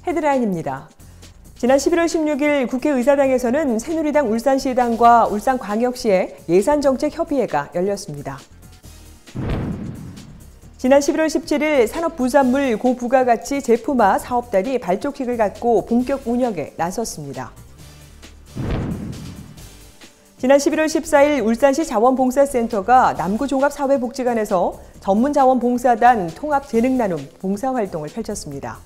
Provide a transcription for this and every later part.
헤드라인입니다. 지난 11월 16일 국회의사당에서는 새누리당 울산시당과 울산광역시의 예산정책협의회가 열렸습니다. 지난 11월 17일 산업부산물 고부가가치 제품화 사업단이 발족식을 갖고 본격 운영에 나섰습니다. 지난 11월 14일 울산시 자원봉사센터가 남구종합사회복지관에서 전문자원봉사단 통합재능나눔 봉사활동을 펼쳤습니다.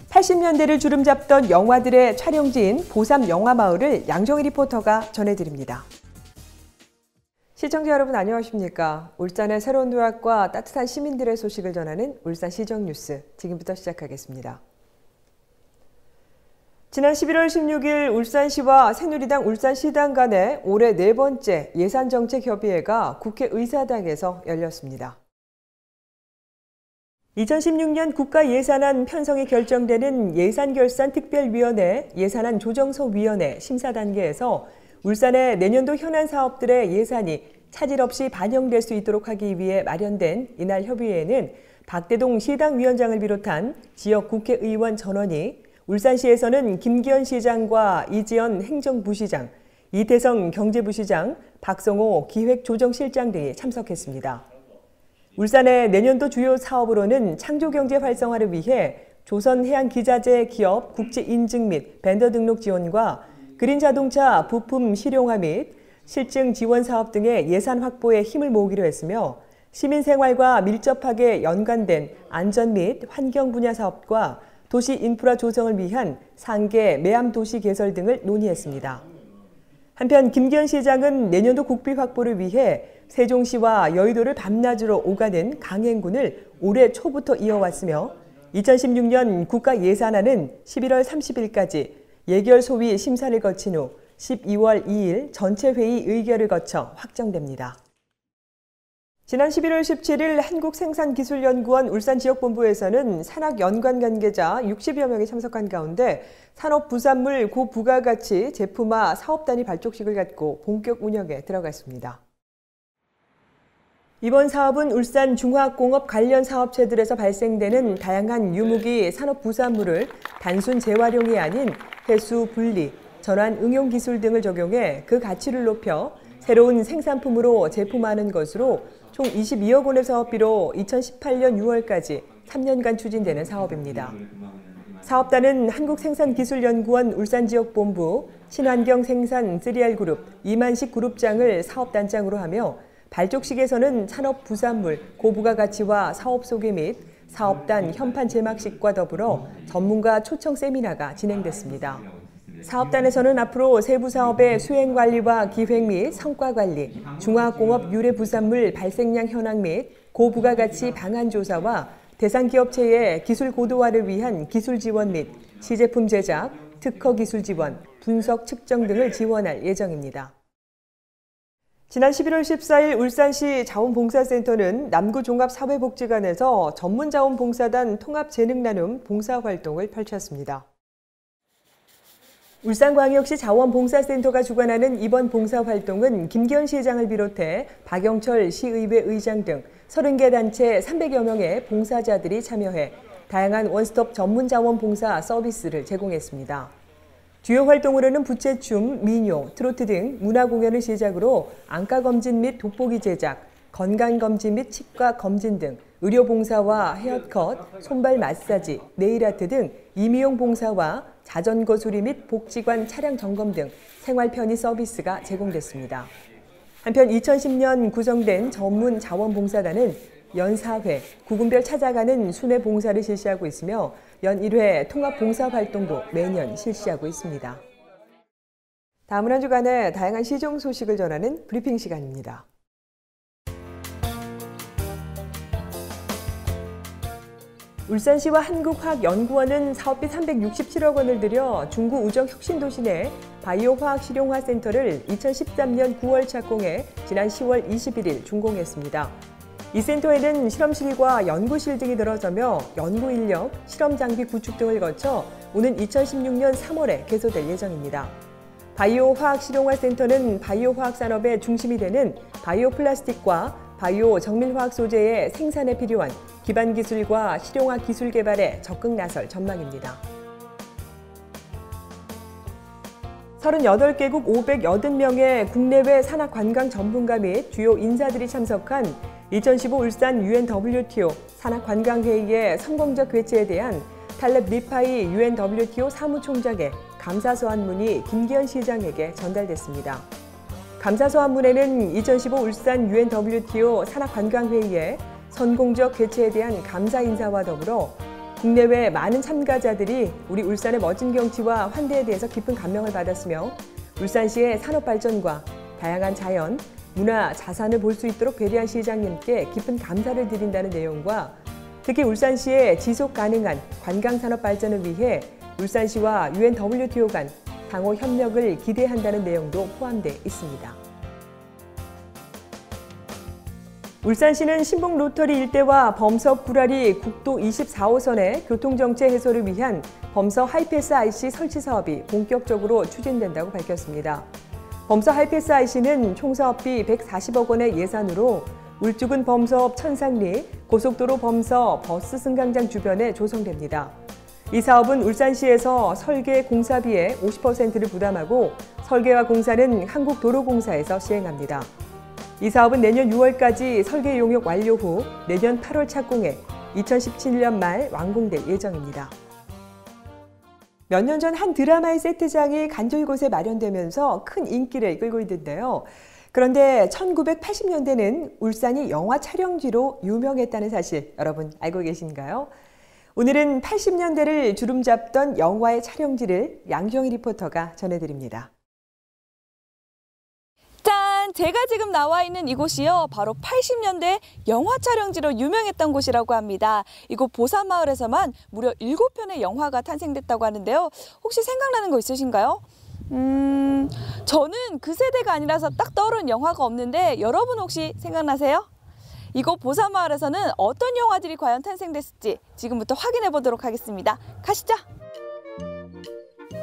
80년대를 주름잡던 영화들의 촬영지인 보삼 영화마을을 양정희 리포터가 전해드립니다. 시청자 여러분 안녕하십니까? 울산의 새로운 도약과 따뜻한 시민들의 소식을 전하는 울산시정뉴스, 지금부터 시작하겠습니다. 지난 11월 16일 울산시와 새누리당 울산시당 간의 올해 네 번째 예산정책협의회가 국회의사당에서 열렸습니다. 2016년 국가예산안 편성이 결정되는 예산결산특별위원회 예산안 조정소위원회 심사 단계에서 울산의 내년도 현안 사업들의 예산이 차질 없이 반영될 수 있도록 하기 위해 마련된 이날 협의회에는 박대동 시당위원장을 비롯한 지역 국회의원 전원이, 울산시에서는 김기현 시장과 이지연 행정부시장, 이태성 경제부시장, 박성호 기획조정실장 등이 참석했습니다. 울산의 내년도 주요 사업으로는 창조경제 활성화를 위해 조선해양기자재 기업 국제인증 및 벤더 등록 지원과 그린자동차 부품 실용화 및 실증 지원 사업 등의 예산 확보에 힘을 모으기로 했으며, 시민생활과 밀접하게 연관된 안전 및 환경 분야 사업과 도시 인프라 조성을 위한 상계 매암도시 개설 등을 논의했습니다. 한편 김기현 시장은 내년도 국비 확보를 위해 세종시와 여의도를 밤낮으로 오가는 강행군을 올해 초부터 이어왔으며, 2016년 국가예산안은 11월 30일까지 예결 소위 심사를 거친 후 12월 2일 전체 회의 의결을 거쳐 확정됩니다. 지난 11월 17일 한국생산기술연구원 울산지역본부에서는 산학연관 관계자 60여 명이 참석한 가운데 산업부산물 고부가가치 제품화 사업단이 발족식을 갖고 본격 운영에 들어갔습니다. 이번 사업은 울산 중화학공업 관련 사업체들에서 발생되는 다양한 유무기 산업부산물을 단순 재활용이 아닌 회수, 분리, 전환, 응용 기술 등을 적용해 그 가치를 높여 새로운 생산품으로 제품화하는 것으로 총 22억 원의 사업비로 2018년 6월까지 3년간 추진되는 사업입니다. 사업단은 한국생산기술연구원 울산지역본부, 친환경생산 3R그룹, 이만식 그룹장을 사업단장으로 하며, 발족식에서는 산업부산물 고부가가치와 사업 소개 및 사업단 현판 제막식과 더불어 전문가 초청 세미나가 진행됐습니다. 사업단에서는 앞으로 세부 사업의 수행관리와 기획 및 성과관리, 중화학공업 유래부산물 발생량 현황 및 고부가가치 방안 조사와 대상 기업체의 기술 고도화를 위한 기술 지원 및 시제품 제작, 특허 기술 지원, 분석 측정 등을 지원할 예정입니다. 지난 11월 14일 울산시 자원봉사센터는 남구종합사회복지관에서 전문자원봉사단 통합재능나눔 봉사활동을 펼쳤습니다. 울산광역시 자원봉사센터가 주관하는 이번 봉사활동은 김기현 시장을 비롯해 박영철 시의회 의장 등 30개 단체 300여 명의 봉사자들이 참여해 다양한 원스톱 전문자원봉사 서비스를 제공했습니다. 주요 활동으로는 부채춤, 민요, 트로트 등 문화공연을 시작으로 안과검진 및 돋보기 제작, 건강검진 및 치과검진 등 의료봉사와 헤어컷, 손발 마사지, 네일아트 등 임의용 봉사와 자전거 수리 및 복지관 차량 점검 등 생활 편의 서비스가 제공됐습니다. 한편 2010년 구성된 전문 자원봉사단은 연 4회 구군별 찾아가는 순회 봉사를 실시하고 있으며, 연 1회 통합봉사활동도 매년 실시하고 있습니다. 다음은 한 주간의 다양한 시정 소식을 전하는 브리핑 시간입니다. 울산시와 한국화학연구원은 사업비 367억 원을 들여 중구 우정 혁신도시 내 바이오화학실용화센터를 2013년 9월 착공해 지난 10월 21일 준공했습니다. 이 센터에는 실험실과 연구실 등이 들어서며 연구 인력, 실험 장비 구축 등을 거쳐 오는 2016년 3월에 개소될 예정입니다. 바이오화학실용화센터는 바이오화학 산업의 중심이 되는 바이오 플라스틱과 바이오 정밀화학 소재의 생산에 필요한 기반 기술과 실용화 기술 개발에 적극 나설 전망입니다. 38개국 580명의 국내외 산악관광 전문가 및 주요 인사들이 참석한 2015 울산 UNWTO 산악관광회의의 성공적 개최에 대한 탈렙 리파이 UNWTO 사무총장의 감사서한문이 김기현 시장에게 전달됐습니다. 감사서한문에는 2015 울산 UNWTO 산악관광회의의 성공적 개최에 대한 감사 인사와 더불어 국내외 많은 참가자들이 우리 울산의 멋진 경치와 환대에 대해서 깊은 감명을 받았으며 울산시의 산업 발전과 다양한 자연, 문화, 자산을 볼 수 있도록 배려한 시장님께 깊은 감사를 드린다는 내용과 특히 울산시의 지속 가능한 관광산업 발전을 위해 울산시와 UNWTO 간 상호 협력을 기대한다는 내용도 포함되어 있습니다. 울산시는 신북 로터리 일대와 범서 구라리 국도 24호선의 교통정체 해소를 위한 범서 하이패스 IC 설치 사업이 본격적으로 추진된다고 밝혔습니다. 범서 하이패스 IC는 총 사업비 140억 원의 예산으로 울주군 범서읍 천상리 고속도로 범서 버스 승강장 주변에 조성됩니다. 이 사업은 울산시에서 설계 공사비의 50%를 부담하고 설계와 공사는 한국도로공사에서 시행합니다. 이 사업은 내년 6월까지 설계 용역 완료 후 내년 8월 착공해 2017년 말 완공될 예정입니다. 몇 년 전 한 드라마의 세트장이 간절곶에 마련되면서 큰 인기를 끌고 있는데요. 그런데 1980년대는 울산이 영화 촬영지로 유명했다는 사실 여러분 알고 계신가요? 오늘은 80년대를 주름잡던 영화의 촬영지를 양정희 리포터가 전해드립니다. 짠! 제가 지금 나와 있는 이곳이요. 바로 80년대 영화 촬영지로 유명했던 곳이라고 합니다. 이곳 보산마을에서만 무려 7편의 영화가 탄생됐다고 하는데요. 혹시 생각나는 거 있으신가요? 저는 그 세대가 아니라서 딱 떠오르는 영화가 없는데 여러분 혹시 생각나세요? 이곳 보산마을에서는 어떤 영화들이 과연 탄생됐을지 지금부터 확인해 보도록 하겠습니다. 가시죠!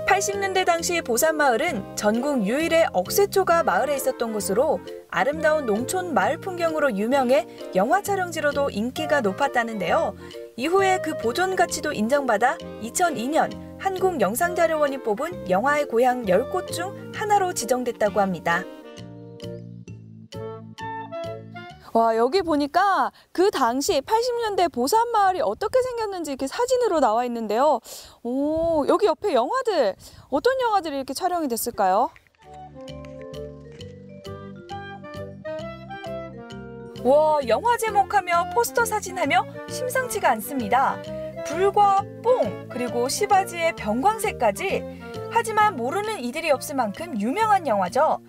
80년대 당시 보산마을은 전국 유일의 억새초가 마을에 있었던 곳으로 아름다운 농촌 마을 풍경으로 유명해 영화 촬영지로도 인기가 높았다는데요. 이후에 그 보존 가치도 인정받아 2002년 한국영상자료원이 뽑은 영화의 고향 10곳 중 하나로 지정됐다고 합니다. 와, 여기 보니까 그 당시 80년대 보산마을이 어떻게 생겼는지 이렇게 사진으로 나와 있는데요. 오, 여기 옆에 영화들, 어떤 영화들이 이렇게 촬영이 됐을까요? 와, 영화 제목하며 포스터 사진하며 심상치가 않습니다. 불과 뽕, 그리고 시바지의 병광색까지. 하지만 모르는 이들이 없을 만큼 유명한 영화죠.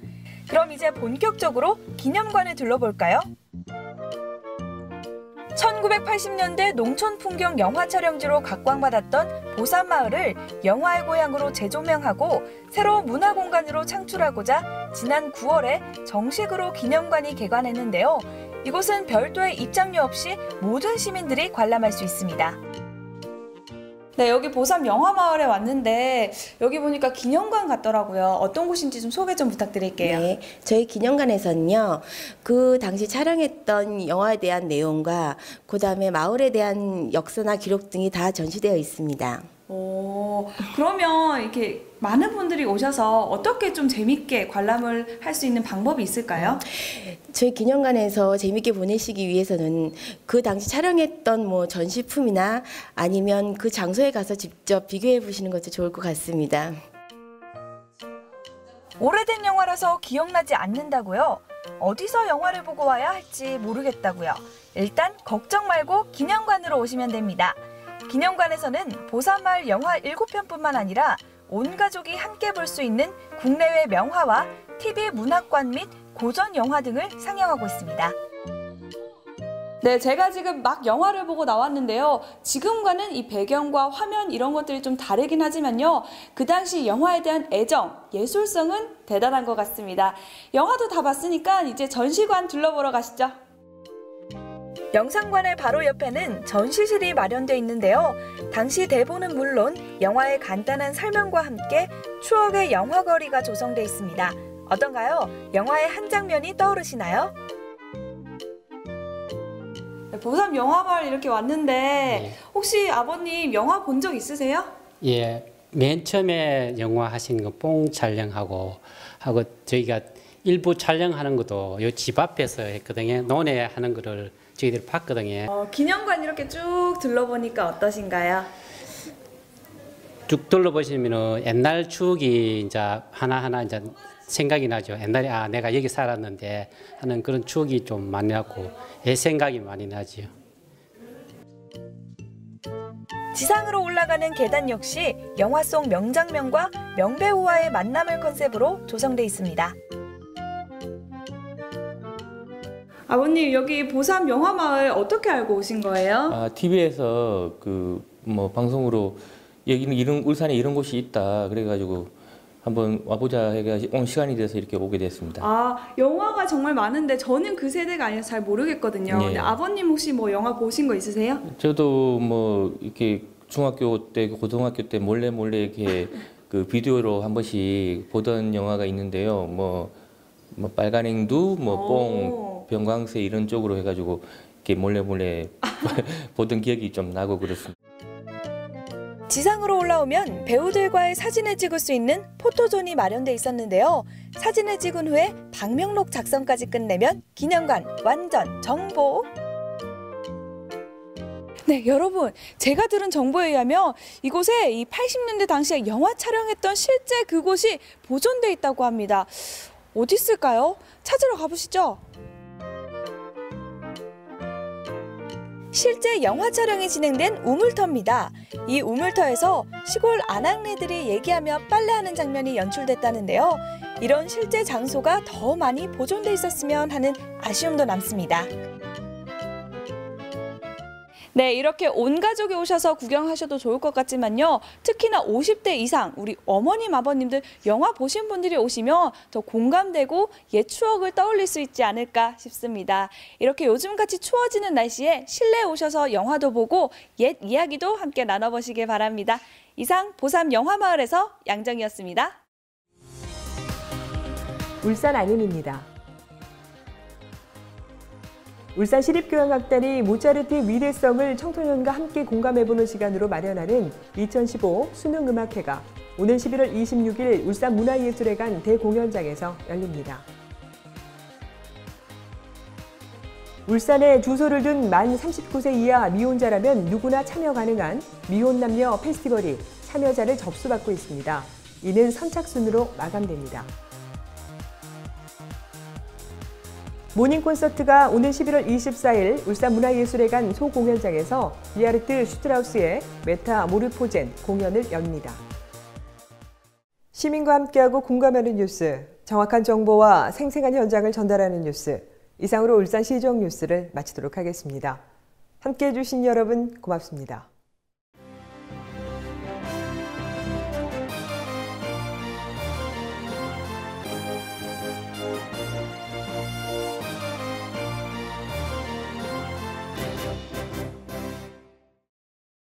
그럼 이제 본격적으로 기념관을 둘러볼까요? 1980년대 농촌 풍경 영화 촬영지로 각광받았던 보산마을을 영화의 고향으로 재조명하고 새로운 문화공간으로 창출하고자 지난 9월에 정식으로 기념관이 개관했는데요. 이곳은 별도의 입장료 없이 모든 시민들이 관람할 수 있습니다. 네, 여기 보산 영화마을에 왔는데 여기 보니까 기념관 같더라고요. 어떤 곳인지 좀 소개 좀 부탁드릴게요. 네, 저희 기념관에서는요, 그 당시 촬영했던 영화에 대한 내용과 그다음에 마을에 대한 역사나 기록 등이 다 전시되어 있습니다. 오, 그러면 이렇게 많은 분들이 오셔서 어떻게 좀 재밌게 관람을 할 수 있는 방법이 있을까요? 저희 기념관에서 재밌게 보내시기 위해서는 그 당시 촬영했던 뭐 전시품이나 아니면 그 장소에 가서 직접 비교해 보시는 것도 좋을 것 같습니다. 오래된 영화라서 기억나지 않는다고요? 어디서 영화를 보고 와야 할지 모르겠다고요? 일단 걱정 말고 기념관으로 오시면 됩니다. 기념관에서는 보산마을 영화 7편뿐만 아니라 온 가족이 함께 볼 수 있는 국내외 명화와 TV 문학관 및 고전 영화 등을 상영하고 있습니다. 네, 제가 지금 막 영화를 보고 나왔는데요. 지금과는 이 배경과 화면 이런 것들이 좀 다르긴 하지만요. 그 당시 영화에 대한 애정, 예술성은 대단한 것 같습니다. 영화도 다 봤으니까 이제 전시관 둘러보러 가시죠. 영상관의 바로 옆에는 전시실이 마련되어 있는데요. 당시 대본은 물론 영화의 간단한 설명과 함께 추억의 영화거리가 조성되어 있습니다. 어떤가요? 영화의 한 장면이 떠오르시나요? 네, 보삼 영화마을 이렇게 왔는데 혹시 아버님 영화 본 적 있으세요? 예, 맨 처음에 영화 하신 거 뽕 촬영하고 저희가 일부 촬영하는 것도 요 집 앞에서 했거든요. 논해하는 거를 저희들이 봤거든요. 기념관 이렇게 쭉 둘러보니까 어떠신가요? 쭉 둘러보시면은 옛날 추억이 이제 하나하나 이제 생각이 나죠. 옛날에 내가 여기 살았는데 하는 그런 추억이 좀 많이 나고 옛 생각이 많이 나지요. 지상으로 올라가는 계단 역시 영화 속 명장면과 명배우와의 만남을 컨셉으로 조성돼 있습니다. 아버님 여기 보삼 영화마을 어떻게 알고 오신 거예요? TV에서 방송으로 여기는 울산에 이런 곳이 있다 그래가지고 한번 와보자 해가지고 오늘 시간이 돼서 이렇게 오게 됐습니다. 영화가 정말 많은데 저는 그 세대가 아니라서 잘 모르겠거든요. 예. 근데 아버님 혹시 뭐 영화 보신 거 있으세요? 저도 이렇게 중학교 때, 고등학교 때 몰래 이렇게 그 비디오로 한 번씩 보던 영화가 있는데요. 뭐 빨간앵두, 뽕, 병광세 이런 쪽으로 해가지고 이렇게 몰래 보던 기억이 좀 나고 그렇습니다. 지상으로 올라오면 배우들과의 사진을 찍을 수 있는 포토존이 마련돼 있었는데요. 사진을 찍은 후에 방명록 작성까지 끝내면 기념관 완전 정복! 네, 여러분, 제가 들은 정보에 의하면 이곳에 이 80년대 당시에 영화 촬영했던 실제 그곳이 보존돼 있다고 합니다. 어디 있을까요? 찾으러 가보시죠. 실제 영화 촬영이 진행된 우물터입니다. 이 우물터에서 시골 아낙네들이 얘기하며 빨래하는 장면이 연출됐다는데요. 이런 실제 장소가 더 많이 보존돼 있었으면 하는 아쉬움도 남습니다. 네, 이렇게 온 가족이 오셔서 구경하셔도 좋을 것 같지만요. 특히나 50대 이상 우리 어머님, 아버님들 영화 보신 분들이 오시면 더 공감되고 옛 추억을 떠올릴 수 있지 않을까 싶습니다. 이렇게 요즘같이 추워지는 날씨에 실내에 오셔서 영화도 보고 옛 이야기도 함께 나눠보시길 바랍니다. 이상 보삼 영화마을에서 양정이었습니다. 울산 안윤입니다. 울산시립교향악단이 모차르트의 위대성을 청소년과 함께 공감해보는 시간으로 마련하는 2015 수능음악회가 오는 11월 26일 울산문화예술회관 대공연장에서 열립니다. 울산에 주소를 둔 만 39세 이하 미혼자라면 누구나 참여 가능한 미혼남녀 페스티벌이 참여자를 접수받고 있습니다. 이는 선착순으로 마감됩니다. 모닝콘서트가 오는 11월 24일 울산문화예술회관 소공연장에서 비아르트 슈트라우스의 메타모르포젠 공연을 엽니다. 시민과 함께하고 공감하는 뉴스, 정확한 정보와 생생한 현장을 전달하는 뉴스, 이상으로 울산시정 뉴스를 마치도록 하겠습니다. 함께해 주신 여러분 고맙습니다.